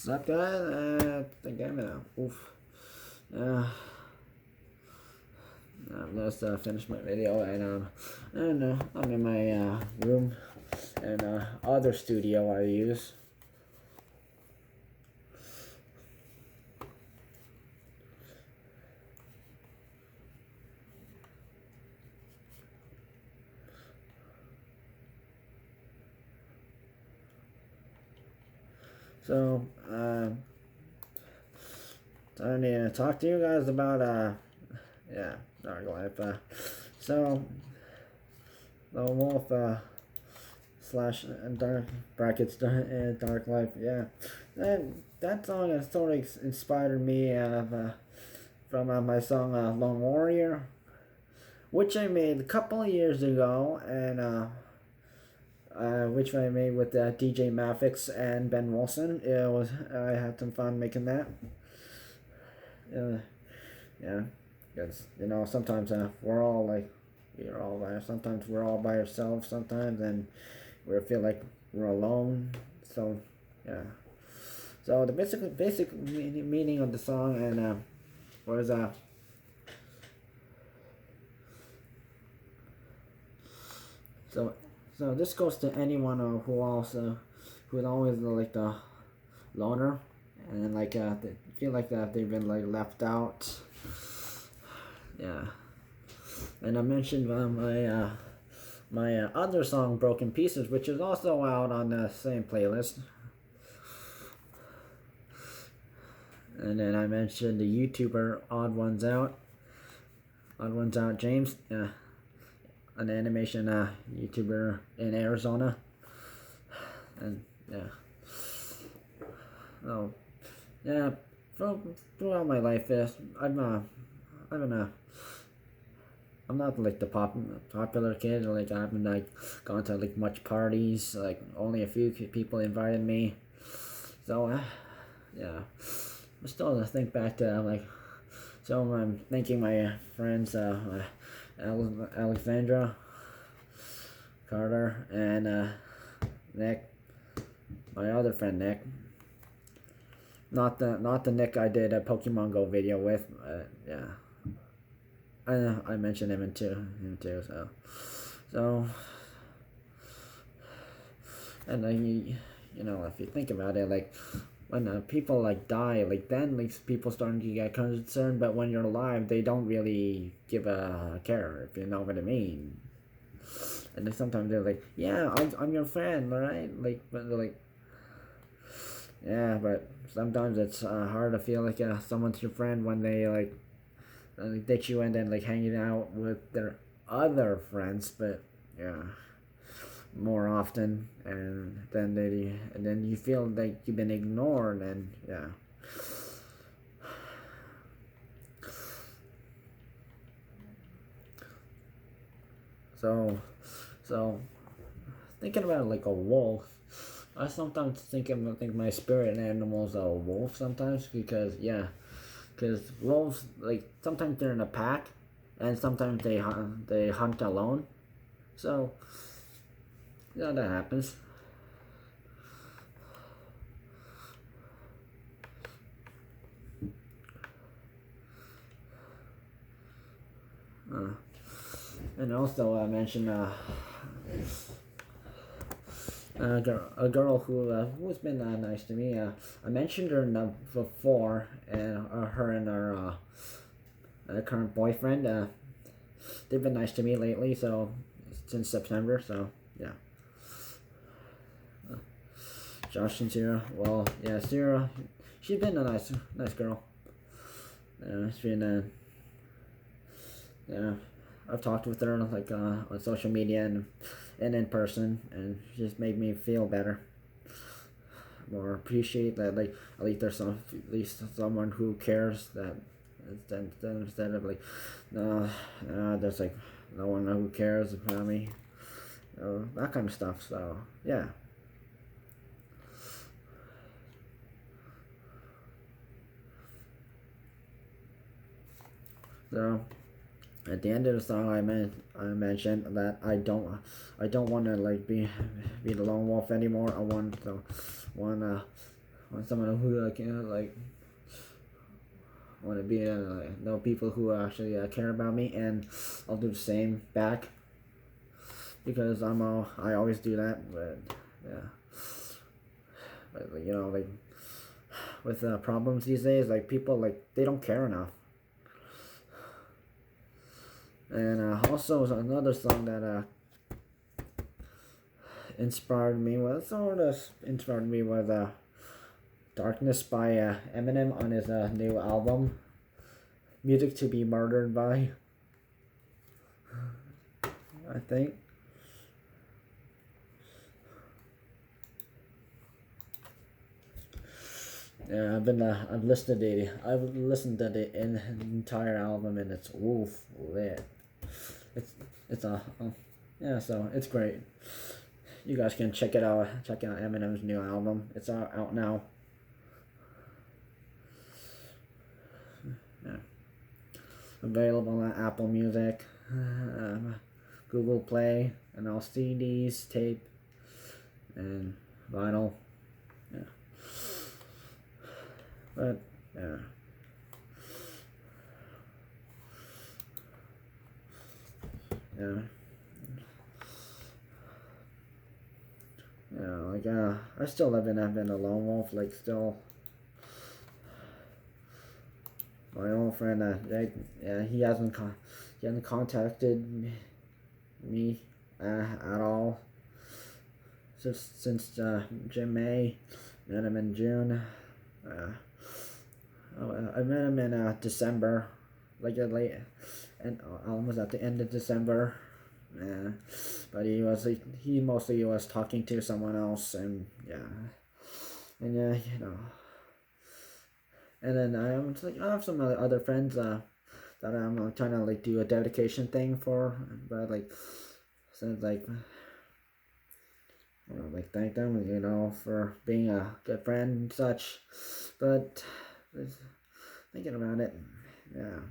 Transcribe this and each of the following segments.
What's up, guys? I think I'm gonna I've just finished my video, and I don't know, I'm in my room and other studio I use. So I need to talk to you guys about Dark Life. So the Wolf slash Dark brackets Dark Life. Yeah, that song has sort of inspired me from my song Lone Warrior, which I made a couple of years ago, and which I made with DJ Mafix and Ben Wilson. I had some fun making that. Yeah, because sometimes we're all sometimes we're all by ourselves sometimes, and we feel like we're alone. So yeah. So the basic meaning of the song and was so this goes to anyone who's always like the loner, and like they feel like that they've been like left out. Yeah, and I mentioned my other song Broken Pieces, which is also out on the same playlist. And then I mentioned the YouTuber Odd Ones Out James, an animation YouTuber in Arizona. And yeah, oh yeah, throughout my life, I'm not like the popular kid. Like I haven't like gone to like much parties. Like only a few people invited me. So yeah, I still think back to so I'm thanking my friends Alexandra, Carter, and Nick, my other friend Nick. Not the Nick I did a Pokemon Go video with. Yeah. I mentioned him too. So, and if you think about it, like when people like die, like then like people starting to get concerned. But when you're alive, they don't really give a care, if you know what I mean. And then sometimes they're like, yeah, I'm your friend, right? Like, but they're like, yeah, but sometimes it's hard to feel like someone's your friend when they like ditch you and then like hanging out with their other friends, but yeah, more often, and then you feel like you've been ignored, and yeah. So thinking about it like a wolf, I sometimes think my spirit animal is a wolf sometimes, because wolves, like, sometimes they're in a pack, and sometimes they hunt alone. So yeah, that happens. And also I mentioned a girl who's been nice to me. I mentioned her before, and her and her current boyfriend. They've been nice to me lately. So since September. So yeah. Josh and Sarah. Well, yeah, Sarah. She's been a nice girl. She's been yeah. I've talked with her like on social media and in person, and she just made me feel better, more appreciate that, like at least there's at least someone who cares, that instead of like there's like no one who cares about me, that kind of stuff. So yeah. So at the end of the song, I mentioned that I don't want to like be the lone wolf anymore. I want want someone who want to be know people who actually care about me, and I'll do the same back, because I always do that. But yeah, but with problems these days, people they don't care enough. And also another song that inspired me was Darkness by Eminem on his new album, Music to Be Murdered By, I think. Yeah, I've listened to the entire album, and it's lit. It's yeah, so it's great. You guys can check it out. Check out Eminem's new album. It's out now. Yeah. Available on Apple Music, Google Play, and all CDs, tape, and vinyl. Yeah. But yeah. Yeah. Yeah, I still have been a lone wolf, still. My old friend, he hasn't contacted me at all since May. Met him in June. I met him in December, late, and almost at the end of December. Yeah, but he mostly was talking to someone else, and yeah, and and then I have some other friends that I'm trying to do a dedication thing for, but since I thank them for being a good friend and such, but thinking about it, yeah.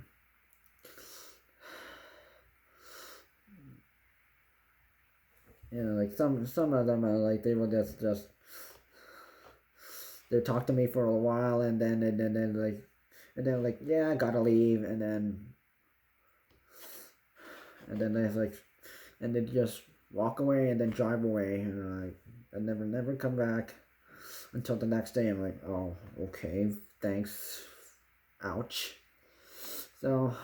Some of them are they will just they talk to me for a while, and then yeah, I gotta leave, and then they just walk away and then drive away, and never come back until the next day. I'm like, oh, okay, thanks, ouch. So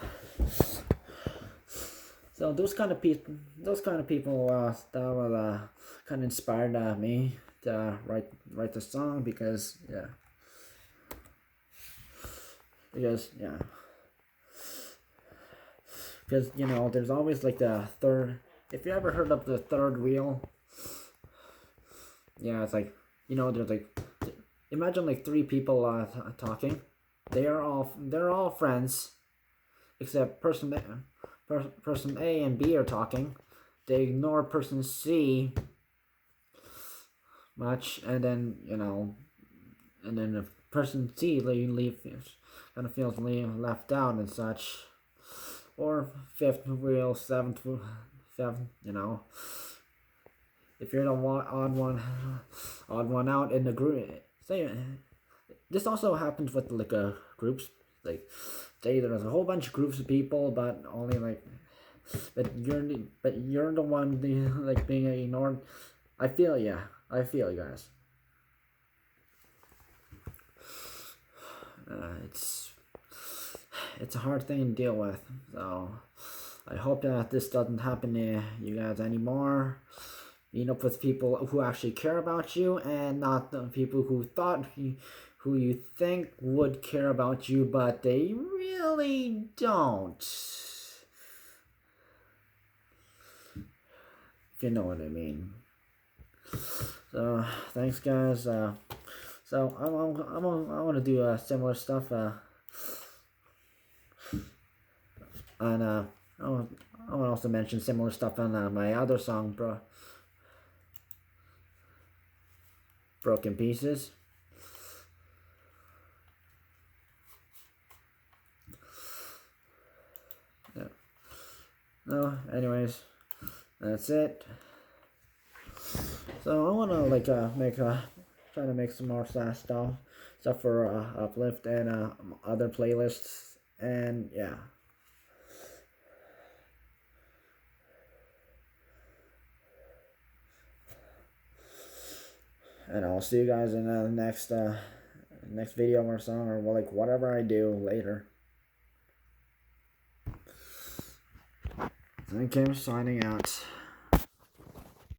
those kind of people that will kind of inspired me to write the song, because yeah, because there's always the third. If you ever heard of the third wheel, yeah, it's there's imagine three people talking. They're all friends, except person A and B are talking. They ignore person C much, and then the person C kind of feels left out and such. Or fifth wheel, seventh, if you're the odd one out in the group. This also happens with groups. There's a whole bunch of groups of people, but only but you're the one being ignored. I feel you guys. It's a hard thing to deal with, so I hope that this doesn't happen to you guys anymore. Meet up with people who actually care about you, and not the people who you think would care about you, but they really don't. If you know what I mean. So thanks, guys. So I want to do similar stuff. And I want to also mention similar stuff on my other song, Broken Pieces. Yeah. No, anyways, that's it. So I want to trying to make some more slash stuff for Uplift and other playlists, and yeah. And I'll see you guys in the next video or song, or like whatever I do later. Sein Kim signing out.